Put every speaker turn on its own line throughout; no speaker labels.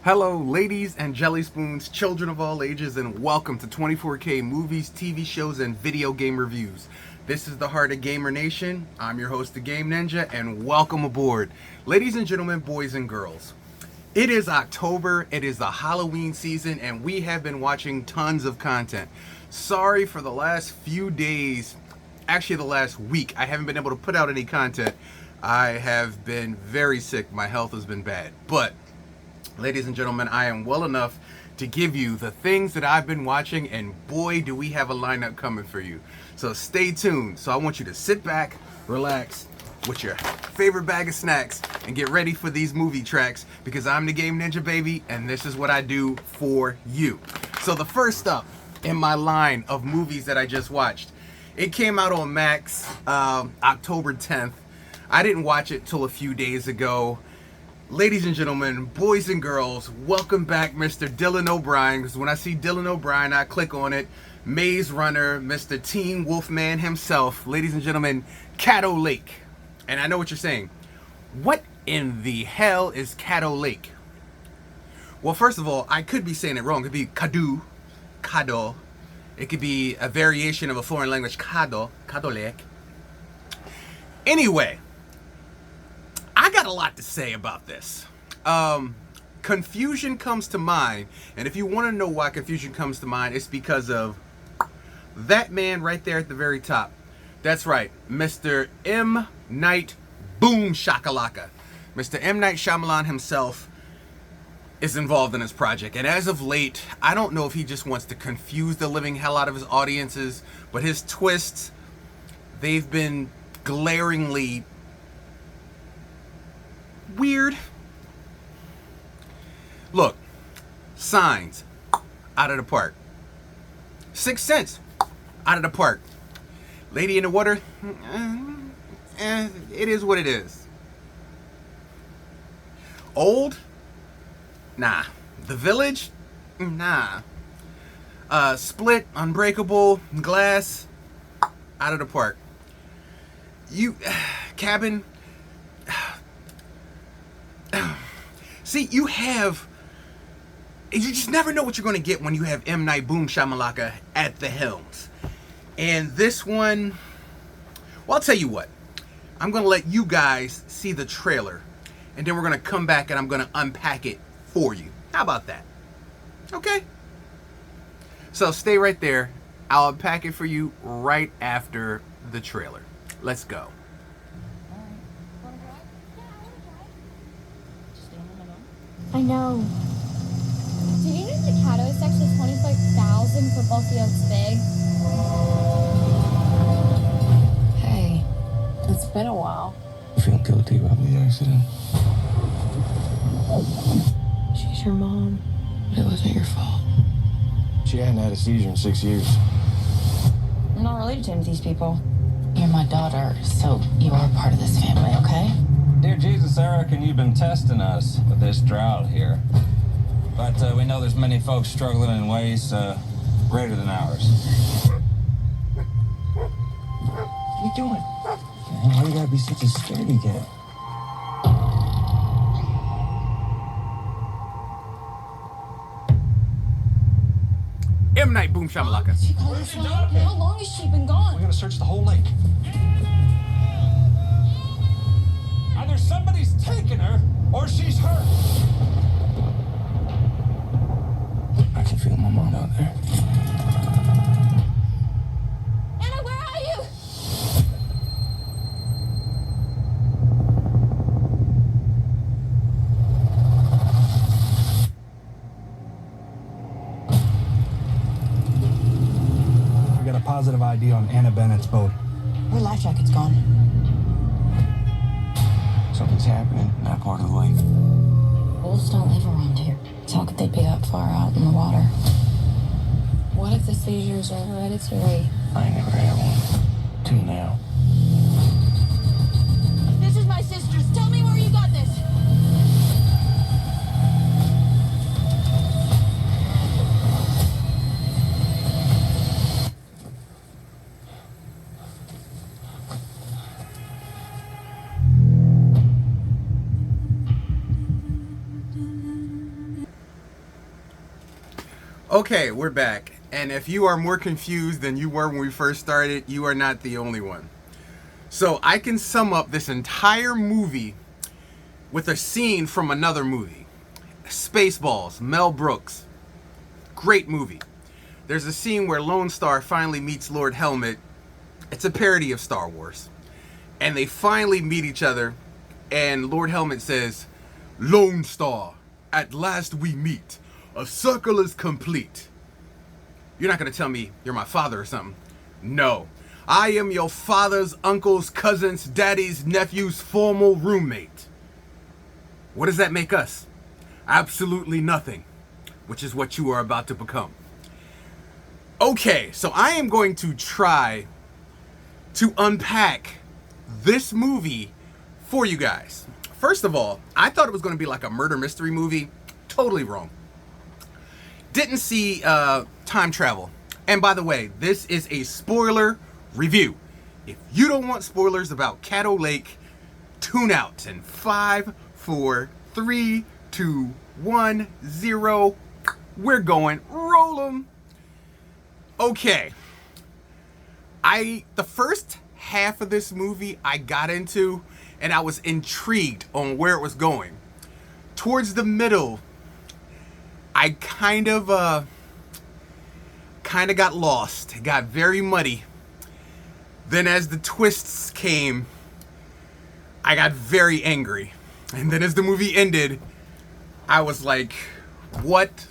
Hello, ladies and jelly spoons, children of all ages, and welcome to 24K movies, TV shows, and video game reviews. This is the Heart of Gamer Nation. I'm your host, the Game Ninja, and welcome aboard. Ladies and gentlemen, boys and girls, it is October, it is the Halloween season, and we have been watching tons of content. Sorry for the last few days, actually the last week, I haven't been able to put out any content. I have been very sick, my health has been bad, but ladies and gentlemen, I am well enough to give you the things that I've been watching, and boy, do we have a lineup coming for you. So stay tuned. So I want you to sit back, relax, with your favorite bag of snacks, and get ready for these movie tracks, because I'm the Game Ninja, baby, and this is what I do for you. So the first up in my line of movies that I just watched, it came out on Max October 10th. I didn't watch it till a few days ago. Ladies and gentlemen, boys and girls, welcome back Mr. Dylan O'Brien, because when I see Dylan O'Brien, I click on it. Maze Runner, Mr. Teen Wolfman himself, ladies and gentlemen, Caddo Lake. And I know what you're saying. What in the hell is Caddo Lake? Well, first of all, I could be saying it wrong. It could be Caddo. It could be a variation of a foreign language, Caddo Lake. Anyway, I got a lot to say about this. Confusion comes to mind, and if you want to know why confusion comes to mind, it's because of that man right there at the very top. That's right, Mr. M. Night Boom Shakalaka. Mr. M. Night Shyamalan himself is involved in this project, and as of late, I don't know if he just wants to confuse the living hell out of his audiences, but his twists, they've been glaringly weird. Look, Signs, out of the park. Sixth Sense, out of the park. Lady in the Water, it is what it is. Old, nah. The Village, nah. Split, Unbreakable, Glass, out of the park. Cabin. See, you just never know what you're going to get when you have M. Night Boom Shamalaka at the helms. And this one, well, I'll tell you what. I'm going to let you guys see the trailer, and then we're going to come back and I'm going to unpack it for you. How about that? Okay? So stay right there. I'll unpack it for you right after the trailer. Let's go.
I know. Did you know the Caddo is actually $25,000 for both yolks big?
Hey, it's been a while.
You feel guilty about the accident?
She's your mom. It wasn't your fault.
She hadn't had a seizure in 6 years.
I'm not related to any of these people. You're my daughter, so you are part of this family, okay?
Dear Jesus, Eric, and you've been testing us with this drought here. But we know there's many folks struggling in ways greater than ours.
What are you doing? Why you gotta be such a scaredy cat?
M. Night Boom Shamalaka.
She called us long. How long has she been gone?
We're gonna search the whole lake. Either somebody's taken her, or she's hurt.
I can feel my mom out there.
Anna, where are you?
We got a positive ID on Anna Bennett's boat.
Her life jacket's gone.
Something's happening in that part of the lake.
Wolves don't live around here. So how could they be that far out in the water? What if the seizures are hereditary?
I ain't never had one. Till now.
This is my sister's. Tell me where you got this.
Okay, we're back. And if you are more confused than you were when we first started, you are not the only one. So I can sum up this entire movie with a scene from another movie. Spaceballs, Mel Brooks. Great movie. There's a scene where Lone Star finally meets Lord Helmet. It's a parody of Star Wars. And they finally meet each other, and Lord Helmet says, "Lone Star, at last we meet. A circle is complete." You're not going to tell me you're my father or something. No. I am your father's uncle's cousin's daddy's nephew's formal roommate. What does that make us? Absolutely nothing, which is what you are about to become. Okay, so I am going to try to unpack this movie for you guys. First of all, I thought it was going to be like a murder mystery movie. Totally wrong. Didn't see time travel. And by the way, this is a spoiler review. If you don't want spoilers about Caddo Lake, tune out in 5, 4, 3, 2, 1, 0. We're going. Roll 'em. Okay. The first half of this movie I got into, and I was intrigued on where it was going. Towards the middle, I kind of got lost. It got very muddy. Then as the twists came, I got very angry. And then as the movie ended, I was like, what?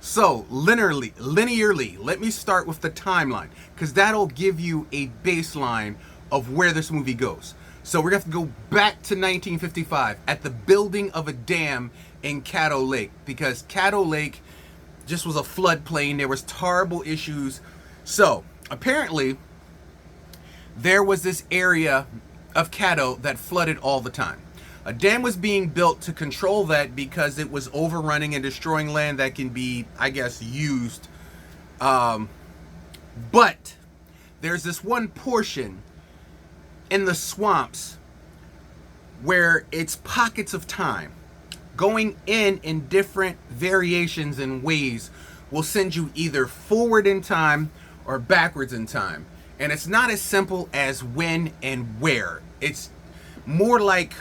So, linearly, let me start with the timeline, because that'll give you a baseline of where this movie goes. So we're going to have to go back to 1955 at the building of a dam in Caddo Lake, because Caddo Lake just was a floodplain. There was terrible issues. So apparently there was this area of Caddo that flooded all the time. A dam was being built to control that because it was overrunning and destroying land that can be, I guess, used. But there's this one portion in the swamps where it's pockets of time. Going in different variations and ways will send you either forward in time or backwards in time. And it's not as simple as when and where. It's more like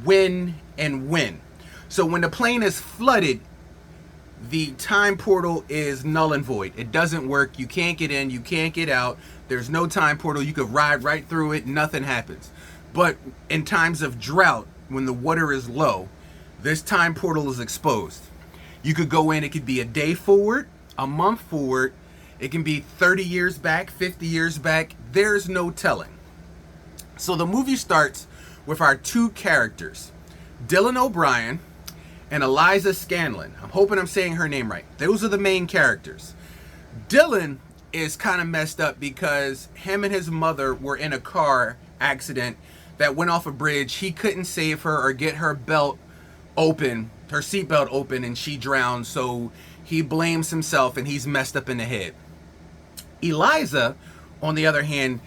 when and when. So when the plane is flooded, the time portal is null and void. It doesn't work. You can't get in. You can't get out. There's no time portal. You could ride right through it. Nothing happens. But in times of drought, when the water is low, this time portal is exposed. You could go in. It could be a day forward, a month forward. It can be 30 years back, 50 years back. There's no telling. So the movie starts with our two characters, Dylan O'Brien and Eliza Scanlon. I'm hoping I'm saying her name right. Those are the main characters. Dylan is kind of messed up because him and his mother were in a car accident that went off a bridge. He couldn't save her or get her belt open, her seatbelt open, and she drowned. So he blames himself and he's messed up in the head. Eliza, on the other hand,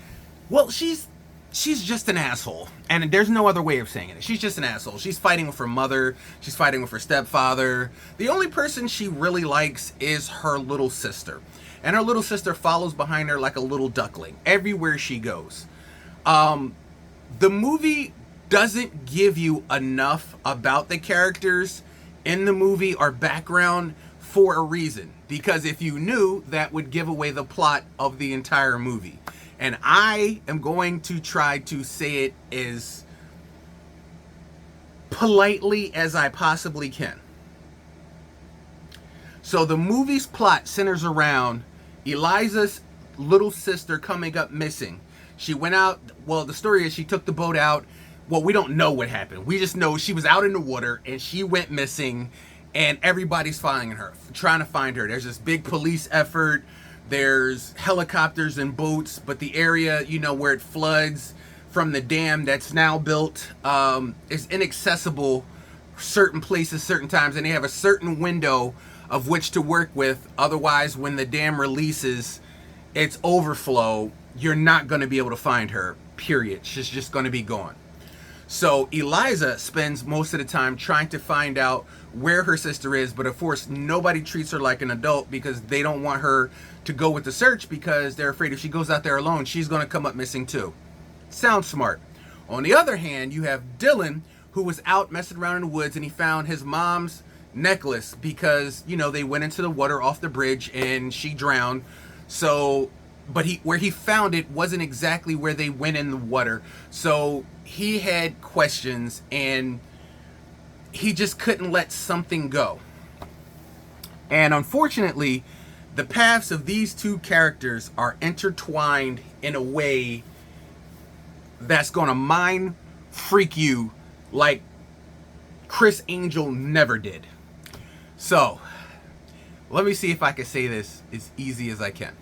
well, she's just an asshole. And there's no other way of saying it. She's just an asshole. She's fighting with her mother. She's fighting with her stepfather. The only person she really likes is her little sister. And her little sister follows behind her like a little duckling everywhere she goes. The movie doesn't give you enough about the characters in the movie or background for a reason. Because if you knew, that would give away the plot of the entire movie. And I am going to try to say it as politely as I possibly can. So the movie's plot centers around Eliza's little sister coming up missing. She went out, well, the story is she took the boat out. Well, we don't know what happened. We just know she was out in the water and she went missing, and everybody's following her, trying to find her. There's this big police effort. There's helicopters and boats, but the area, where it floods from the dam that's now built is inaccessible certain places, certain times, and they have a certain window of which to work with. Otherwise, when the dam releases its overflow, you're not going to be able to find her, period. She's just going to be gone. So Eliza spends most of the time trying to find out where her sister is, but of course nobody treats her like an adult because they don't want her to go with the search because they're afraid if she goes out there alone, she's going to come up missing too. Sounds smart. On the other hand, you have Dylan, who was out messing around in the woods, and he found his mom's necklace because, you know, they went into the water off the bridge and she drowned. So, but where he found it wasn't exactly where they went in the water. So he had questions and he just couldn't let something go. And unfortunately, the paths of these two characters are intertwined in a way that's gonna mind freak you like Chris Angel never did. So, let me see if I can say this as easy as I can.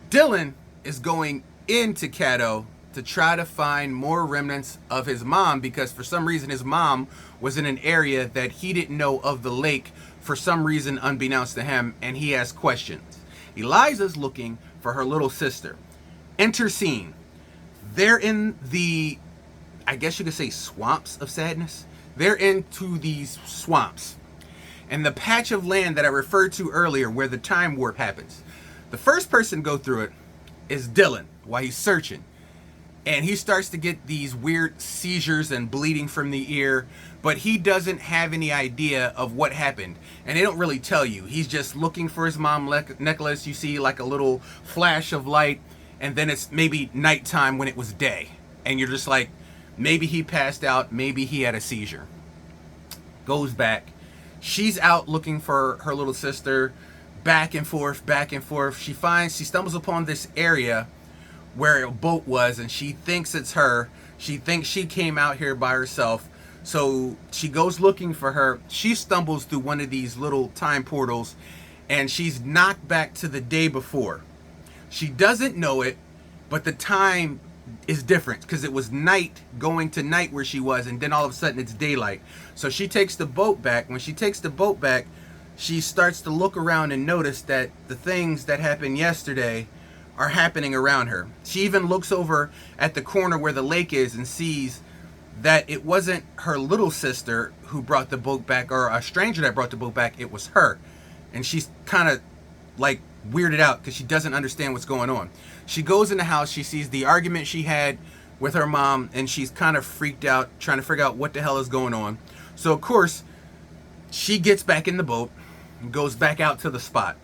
Dylan is going into Caddo to try to find more remnants of his mom because for some reason his mom was in an area that he didn't know of the lake for some reason unbeknownst to him, and he has questions. Eliza's looking for her little sister. Enter scene. They're in the, I guess you could say, swamps of sadness. They're into these swamps. And the patch of land that I referred to earlier where the time warp happens. The first person to go through it is Dylan while he's searching. And he starts to get these weird seizures and bleeding from the ear, but he doesn't have any idea of what happened. And they don't really tell you. He's just looking for his mom's necklace. You see like a little flash of light, and then it's maybe nighttime when it was day. And you're just like, maybe he passed out, maybe he had a seizure. Goes back. She's out looking for her little sister, back and forth, back and forth. She stumbles upon this area where a boat was, and she thinks it's her. She thinks she came out here by herself. So she goes looking for her. She stumbles through one of these little time portals, and she's knocked back to the day before. She doesn't know it, but the time is different because it was night going to night where she was, and then all of a sudden it's daylight. So she takes the boat back. When she takes the boat back, she starts to look around and notice that the things that happened yesterday are happening around her. She even looks over at the corner where the lake is and sees that it wasn't her little sister who brought the boat back, or a stranger that brought the boat back. It was her. And she's kind of like weirded out because she doesn't understand what's going on. She goes in the house, she sees the argument she had with her mom, and she's kind of freaked out, trying to figure out what the hell is going on. So of course, she gets back in the boat and goes back out to the spot.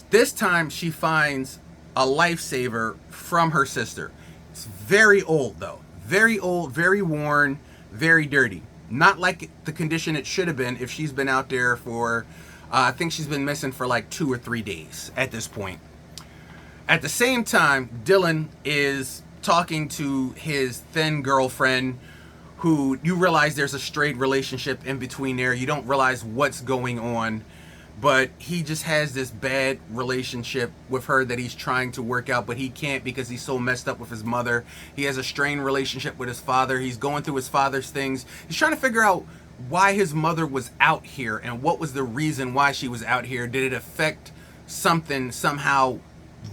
This time she finds a lifesaver from her sister. It's very old though. Very old, very worn, very dirty. Not like the condition it should have been if she's been out there for, I think she's been missing for like 2 or 3 days at this point. At the same time, Dylan is talking to his then girlfriend, who you realize there's a straight relationship in between there. You don't realize what's going on, but he just has this bad relationship with her that he's trying to work out, but he can't because he's so messed up with his mother. He has a strained relationship with his father. He's going through his father's things. He's trying to figure out why his mother was out here and what was the reason why she was out here. Did it affect something, somehow,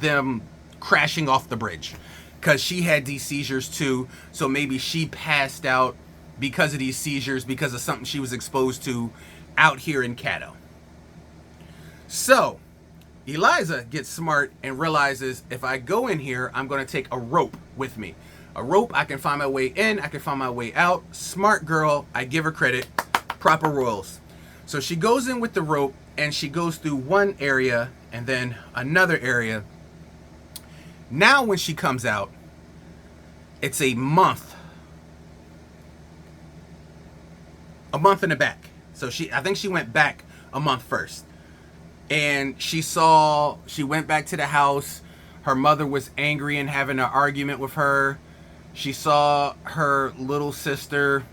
them crashing off the bridge? Because she had these seizures too, so maybe she passed out because of these seizures, because of something she was exposed to out here in Caddo. So Eliza gets smart and realizes, if I go in here, I'm going to take a rope with me. A rope, I can find my way in, I can find my way out. Smart girl, I give her credit. Proper rules. So she goes in with the rope, and she goes through one area and then another area. Now when she comes out, it's a month in the back. So I think she went back a month first. And she went back to the house. Her mother was angry and having an argument with her. She saw her little sister.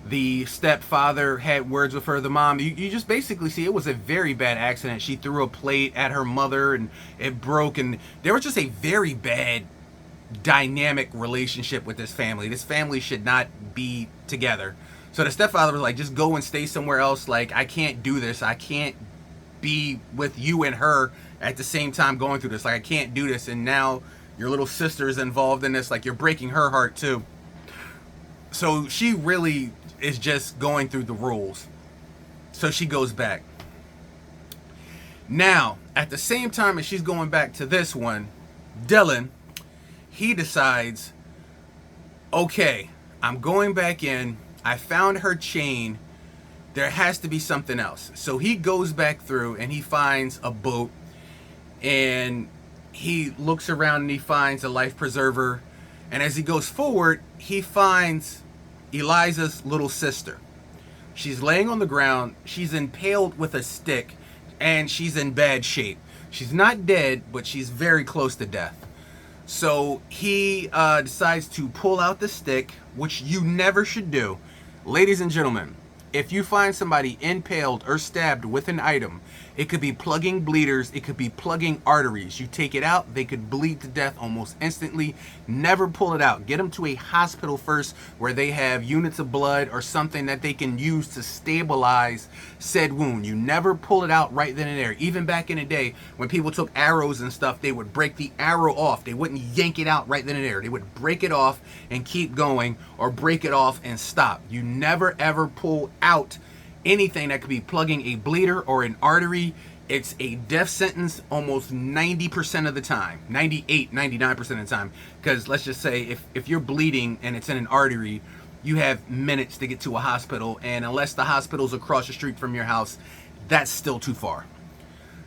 The stepfather had words with her. The mom, you just basically see it was a very bad accident. She threw a plate at her mother and it broke. And there was just a very bad dynamic relationship with this family. This family should not be together. So the stepfather was like, just go and stay somewhere else. Like, I can't do this. I can't be with you and her at the same time going through this. Like, I can't do this. And now your little sister is involved in this. Like, you're breaking her heart too. So she really is just going through the rules. So she goes back. Now, at the same time as she's going back to this one, Dylan, he decides, okay, I'm going back in. I found her chain. There has to be something else. So he goes back through and he finds a boat, and he looks around and he finds a life preserver. And as he goes forward, he finds Eliza's little sister. She's laying on the ground. She's impaled with a stick, and she's in bad shape. She's not dead, but she's very close to death. So he decides to pull out the stick, which you never should do. Ladies and gentlemen, if you find somebody impaled or stabbed with an item, it could be plugging bleeders, it could be plugging arteries. You take it out, they could bleed to death almost instantly. Never pull it out. Get them to a hospital first where they have units of blood or something that they can use to stabilize said wound. You never pull it out right then and there. Even back in the day when people took arrows and stuff, they would break the arrow off. They wouldn't yank it out right then and there. They would break it off and keep going, or break it off and stop. You never ever pull out anything that could be plugging a bleeder or an artery. It's a death sentence almost 90% of the time, 98, 99% of the time. Because let's just say if you're bleeding and it's in an artery, you have minutes to get to a hospital, and unless the hospital's across the street from your house, that's still too far.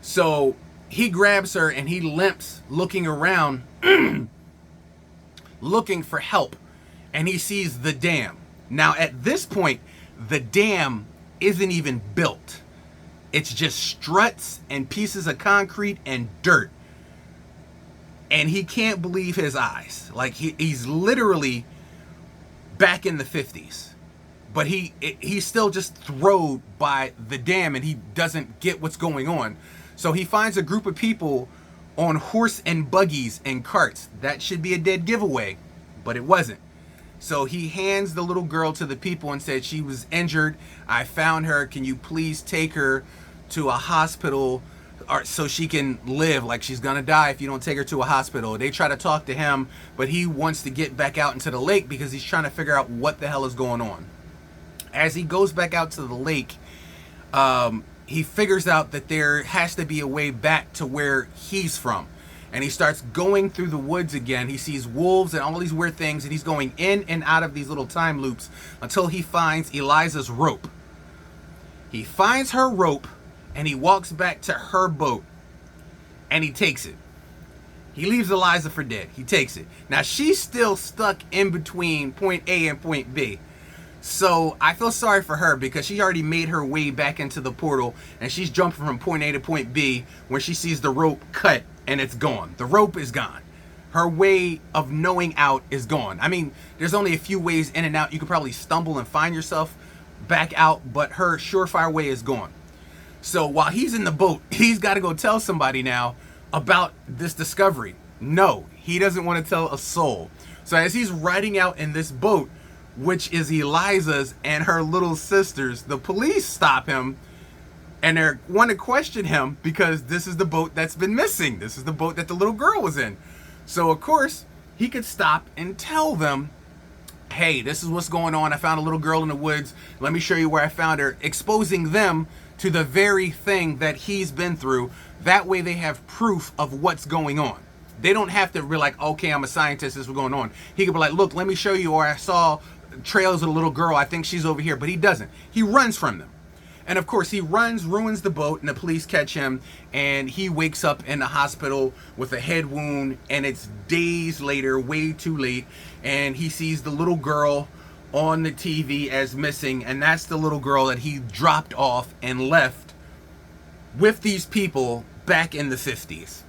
So he grabs her and he limps, looking around looking for help, and he sees the dam. Now at this point, the dam isn't even built. It's just struts and pieces of concrete and dirt. And he can't believe his eyes. Like he's literally back in the 50s. But he's still just thrown by the dam, and he doesn't get what's going on. So he finds a group of people on horse and buggies and carts. That should be a dead giveaway, but it wasn't. So he hands the little girl to the people and said, she was injured. I found her. Can you please take her to a hospital so she can live? Like, she's going to die if you don't take her to a hospital. They try to talk to him, but he wants to get back out into the lake because he's trying to figure out what the hell is going on. As he goes back out to the lake, he figures out that there has to be a way back to where he's from. And he starts going through the woods again. He sees wolves and all these weird things, and he's going in and out of these little time loops until he finds Eliza's rope. He finds her rope, and he walks back to her boat, and he takes it. He leaves Eliza for dead. He takes it. Now, she's still stuck in between point A and point B. So I feel sorry for her because she already made her way back into the portal, and she's jumping from point A to point B when she sees the rope cut and it's gone. The rope is gone. Her way of knowing out is gone. I mean, there's only a few ways in and out. You could probably stumble and find yourself back out, but her surefire way is gone. So while he's in the boat, he's got to go tell somebody now about this discovery. No, he doesn't want to tell a soul. So as he's riding out in this boat, which is Eliza's and her little sister's, the police stop him and they want to question him because this is the boat that's been missing. This is the boat that the little girl was in. So of course he could stop and tell them, hey, this is what's going on. I found a little girl in the woods. Let me show you where I found her, exposing them to the very thing that he's been through. That way they have proof of what's going on. They don't have to be like, okay, I'm a scientist, this is what's going on. He could be like, look, let me show you where I saw trails of a little girl. I think she's over here. But he doesn't. He runs from them. And of course, he runs, ruins the boat, and the police catch him, and he wakes up in the hospital with a head wound, and it's days later, way too late, and he sees the little girl on the TV as missing, and that's the little girl that he dropped off and left with these people back in the 50s.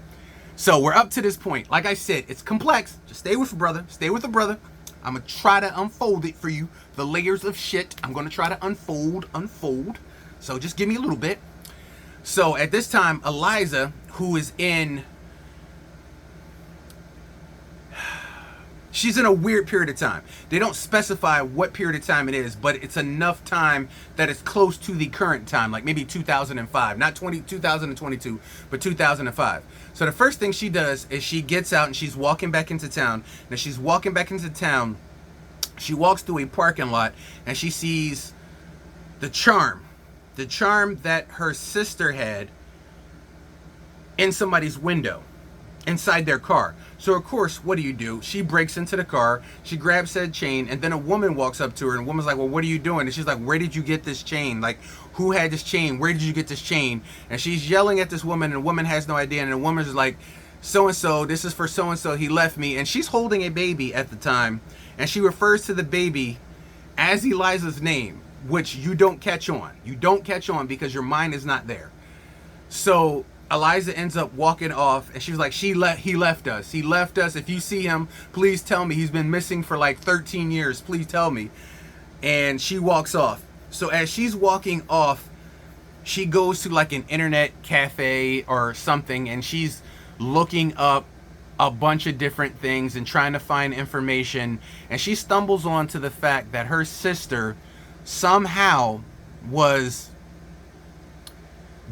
So we're up to this point. Like I said, it's complex. Just stay with the brother. Stay with the brother. I'm going to try to unfold it for you. The layers of shit. I'm going to try to unfold. So just give me a little bit. So at this time, Eliza, who is in... she's in a weird period of time. They don't specify what period of time it is, but it's enough time that it's close to the current time, like maybe 2005. Not 2022, but 2005. So the first thing she does is she gets out and she's walking back into town. Now she's walking back into town. She walks through a parking lot and she sees the charm that her sister had in somebody's window, inside their car. So of course, what do? She breaks into the car, she grabs said chain, and then a woman walks up to her, and the woman's like, well, what are you doing? And she's like, where did you get this chain? Like, who had this chain? Where did you get this chain? And she's yelling at this woman, and the woman has no idea, and the woman's like, so-and-so, this is for so-and-so, he left me. And she's holding a baby at the time, and she refers to the baby as Eliza's name, which you don't catch on. You don't catch on because your mind is not there. So Eliza ends up walking off, and she was like, he left us. He left us. If you see him, please tell me. He's been missing for like 13 years. Please tell me. And she walks off. So as she's walking off, she goes to like an internet cafe or something, and she's looking up a bunch of different things and trying to find information. And she stumbles onto the fact that her sister somehow was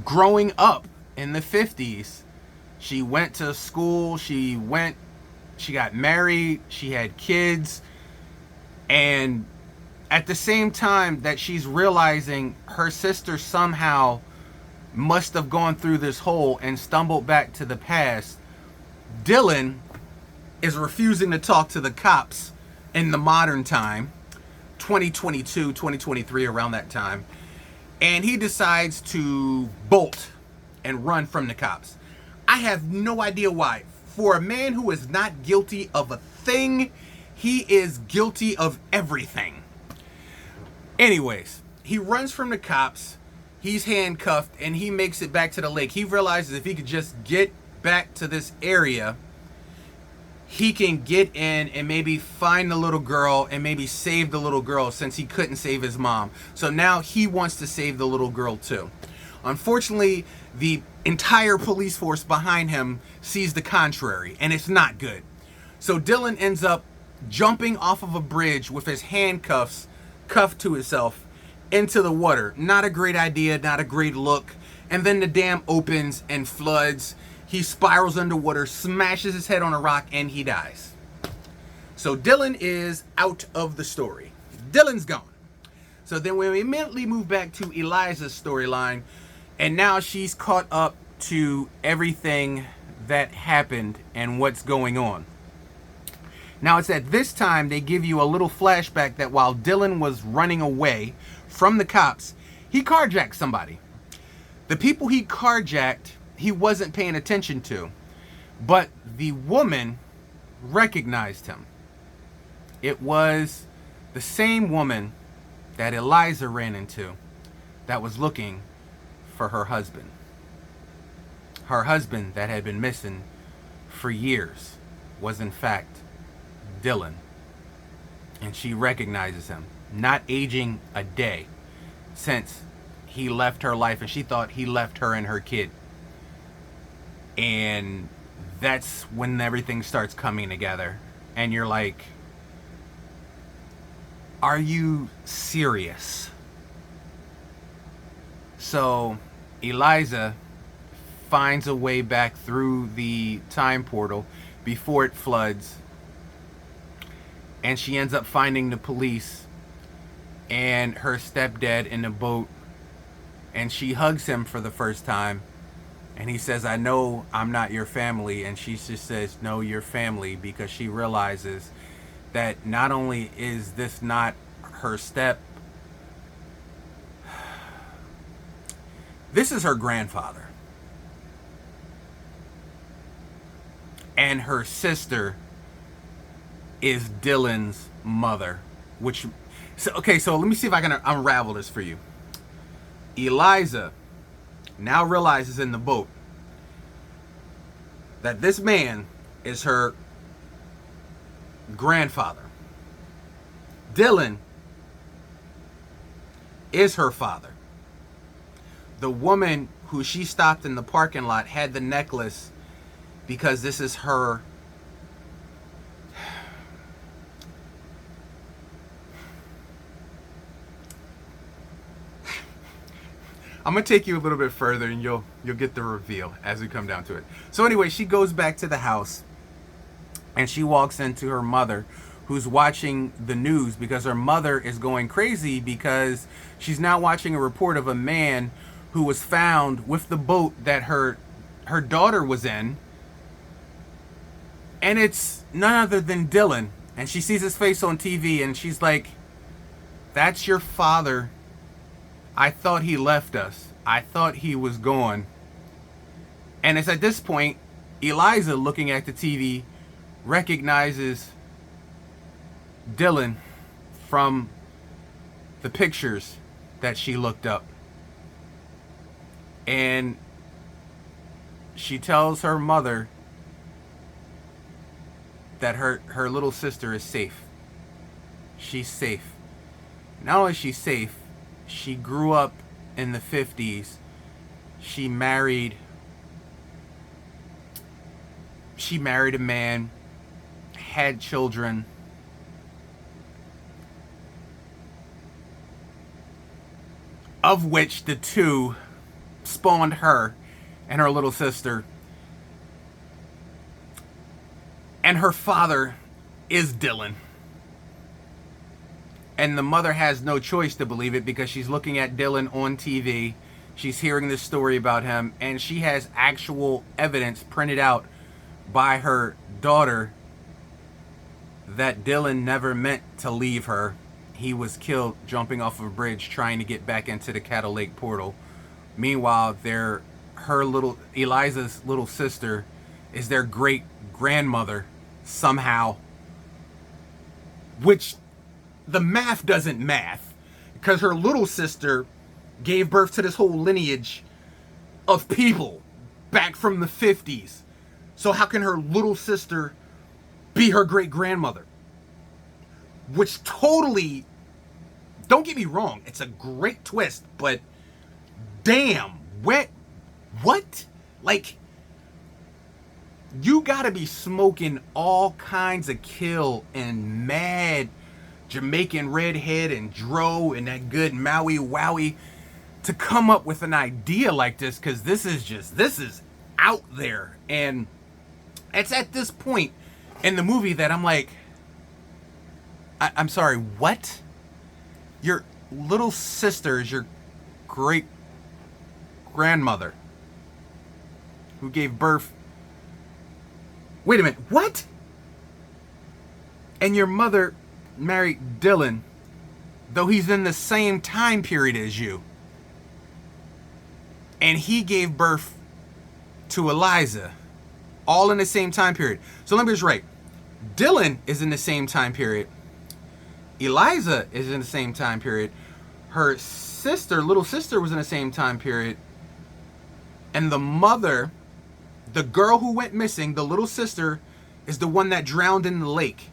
growing up in the 50s. She went to school, she got married, she had kids, and at the same time that she's realizing her sister somehow must have gone through this hole and stumbled back to the past, Dylan is refusing to talk to the cops in the modern time, 2022, 2023, around that time. And he decides to bolt and run from the cops. I have no idea why. For a man who is not guilty of a thing, he is guilty of everything. Anyways, he runs from the cops. He's handcuffed and he makes it back to the lake. He realizes if he could just get back to this area, he can get in and maybe find the little girl and maybe save the little girl, since he couldn't save his mom. So now he wants to save the little girl too. Unfortunately, the entire police force behind him sees the contrary, and it's not good. So Dylan ends up jumping off of a bridge with his handcuffs cuffed to himself into the water. Not a great idea, not a great look. And then the dam opens and floods. He spirals underwater, smashes his head on a rock, and he dies. So Dylan is out of the story. Dylan's gone. So then we immediately move back to Eliza's storyline, and now she's caught up to everything that happened and what's going on. Now it's at this time they give you a little flashback that while Dylan was running away from the cops, he carjacked somebody. The people he carjacked, he wasn't paying attention to, but the woman recognized him. It was the same woman that Eliza ran into that was looking for her husband. Her husband that had been missing for years was in fact Dylan. And she recognizes him, not aging a day since he left her life, and she thought he left her and her kid. And that's when everything starts coming together, and you're like, are you serious? So Eliza finds a way back through the time portal before it floods, and she ends up finding the police and her stepdad in the boat, and she hugs him for the first time, and he says, I know I'm not your family. And she just says, no, you're family, because she realizes that not only is this not her this is her grandfather, and her sister is Dylan's mother. So let me see if I can unravel this for you. Eliza now realizes in the boat that this man is her grandfather. Dylan is her father. The woman who she stopped in the parking lot had the necklace because this is her I'm gonna take you a little bit further, and you'll get the reveal as we come down to it. So anyway, she goes back to the house and she walks into her mother, who's watching the news because her mother is going crazy because she's now watching a report of a man who was found with the boat that her daughter was in, and it's none other than Dylan. And she sees his face on TV and she's like, "That's your father. I thought he left us. I thought he was gone." And it's at this point Eliza, looking at the TV, recognizes Dylan from the pictures that she looked up. And she tells her mother that her little sister is safe. She's safe. Not only is she safe, she grew up in the 50s. She married a man, had children. Of which the two spawned her and her little sister. And her father is Dylan. And the mother has no choice to believe it because she's looking at Dylan on TV. She's hearing this story about him. And she has actual evidence printed out by her daughter that Dylan never meant to leave her. He was killed jumping off of a bridge trying to get back into the Caddo Lake portal. Meanwhile, Eliza's little sister is their great grandmother somehow, which the math doesn't math, because her little sister gave birth to this whole lineage of people back from the 50s. So how can her little sister be her great grandmother? Which totally, don't get me wrong, it's a great twist, but damn, what? Like, you gotta be smoking all kinds of kill and mad Jamaican redhead and dro and that good Maui Wowie to come up with an idea like this, because this is out there. And it's at this point in the movie that I'm like, I'm sorry, what? Your little sister is your great grandmother who gave birth. Wait a minute, what? And your mother married Dylan, though he's in the same time period as you. And he gave birth to Eliza, all in the same time period. So let me just write. Dylan is in the same time period. Eliza is in the same time period. Her sister, little sister, was in the same time period. And the mother, the girl who went missing, the little sister, is the one that drowned in the lake.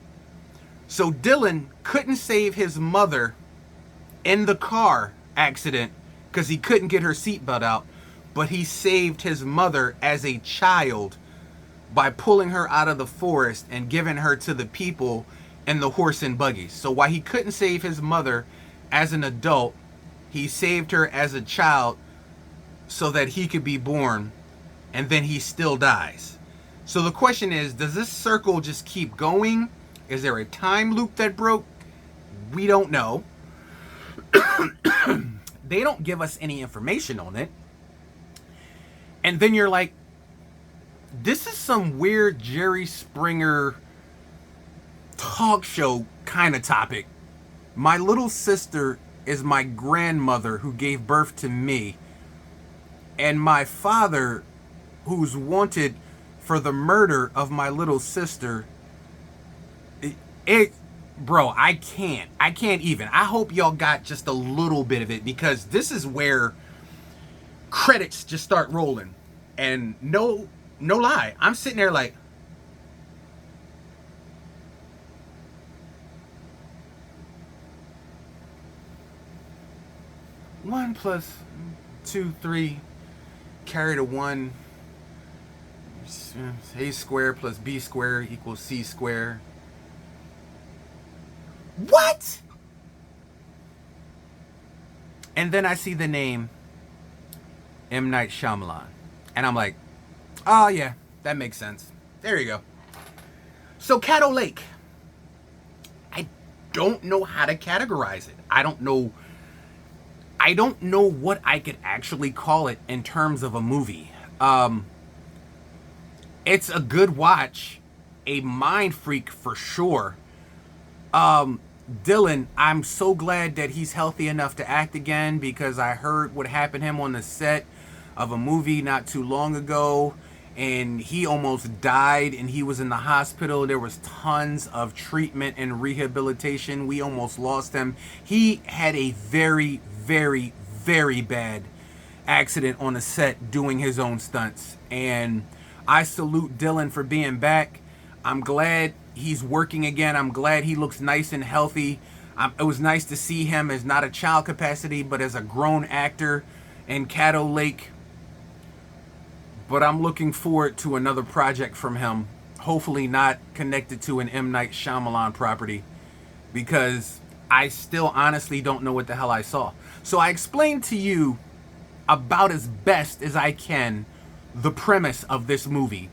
So Dylan couldn't save his mother in the car accident because he couldn't get her seatbelt out. But he saved his mother as a child by pulling her out of the forest and giving her to the people in the horse and buggies. So while he couldn't save his mother as an adult, he saved her as a child so that he could be born, and then he still dies. So the question is, does this circle just keep going? Is there a time loop that broke? We don't know. They don't give us any information on it. And then you're like, this is some weird Jerry Springer talk show kind of topic. My little sister is my grandmother who gave birth to me. And my father, who's wanted for the murder of my little sister, bro, I can't even. I hope y'all got just a little bit of it, because this is where credits just start rolling. And no lie, I'm sitting there like, one plus 2, 3, carry to 1, a squared plus b squared equals c squared. What? And then I see the name M. Night Shyamalan, and I'm like, oh yeah, that makes sense. There you go. So Caddo Lake. don't know how to categorize it. I don't know what I could actually call it in terms of a movie. It's a good watch, a mind freak for sure. Dylan, I'm so glad that he's healthy enough to act again, because I heard what happened to him on the set of a movie not too long ago, and he almost died, and he was in the hospital. There was tons of treatment and rehabilitation. We almost lost him. He had a very, very, very bad accident on the set doing his own stunts, and I salute Dylan for being back. I'm glad he's working again. I'm glad he looks nice and healthy. It was nice to see him as not a child capacity, but as a grown actor in Caddo Lake. But I'm looking forward to another project from him. Hopefully not connected to an M. Night Shyamalan property, because I still honestly don't know what the hell I saw. So I explained to you about as best as I can the premise of this movie.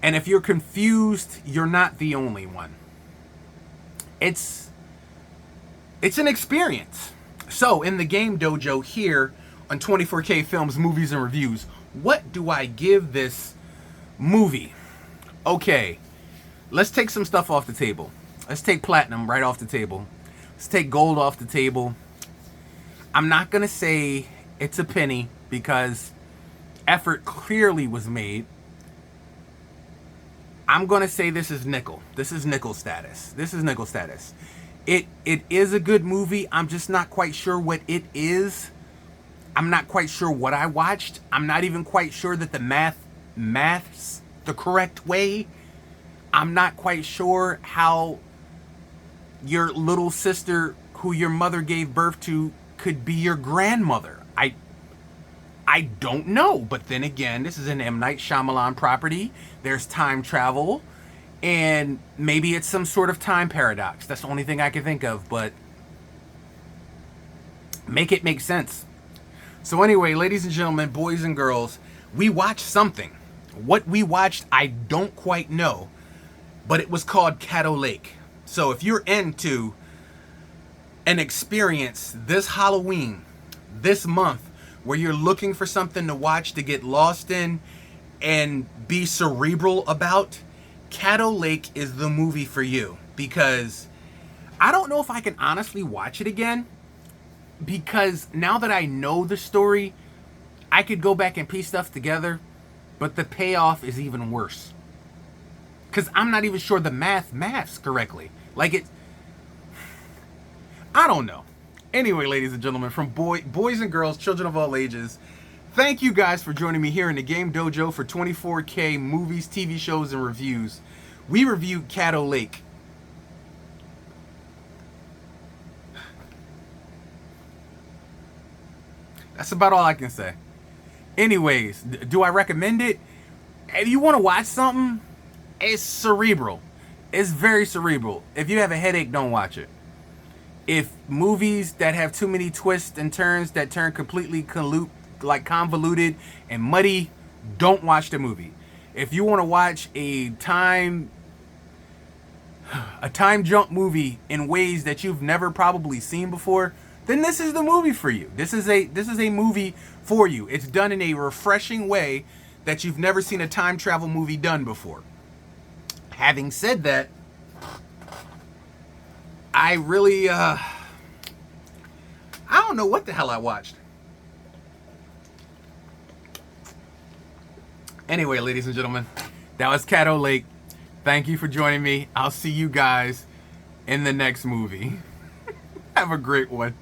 And if you're confused, you're not the only one. It's an experience. So in the Game Dojo here on 24K Films, Movies, and Reviews, what do I give this movie? Okay, let's take some stuff off the table. Let's take platinum right off the table. Let's take gold off the table. I'm not going to say it's a penny, because effort clearly was made. I'm going to say this is nickel. This is nickel status. This is nickel status. It is a good movie. I'm just not quite sure what it is. I'm not quite sure what I watched. I'm not even quite sure that the math's the correct way. I'm not quite sure how your little sister, who your mother gave birth to, could be your grandmother. I don't know. But then again, this is an M. Night Shyamalan property. There's time travel, and maybe it's some sort of time paradox. That's the only thing I can think of, but make it make sense. So anyway, ladies and gentlemen, boys and girls, we watched something. What we watched, I don't quite know, but it was called Caddo Lake. So if you're into an experience this Halloween, this month, where you're looking for something to watch to get lost in and be cerebral about, Caddo Lake is the movie for you. Because I don't know if I can honestly watch it again, because now that I know the story, I could go back and piece stuff together, but the payoff is even worse. Because I'm not even sure the maths correctly. Like, I don't know. Anyway, ladies and gentlemen, from boys and girls, children of all ages, thank you guys for joining me here in the Game Dojo for 24K Movies, TV shows, and reviews. We reviewed Caddo Lake. That's about all I can say. Anyways, do I recommend it? If you want to watch something, it's cerebral. It's very cerebral. If you have a headache, don't watch it. If movies that have too many twists and turns that turn completely convoluted and muddy, don't watch the movie. If you want to watch a time jump movie in ways that you've never probably seen before, then this is the movie for you. This is a movie for you. It's done in a refreshing way that you've never seen a time travel movie done before. Having said that, I really, I don't know what the hell I watched. Anyway, ladies and gentlemen, that was Caddo Lake. Thank you for joining me. I'll see you guys in the next movie. Have a great one.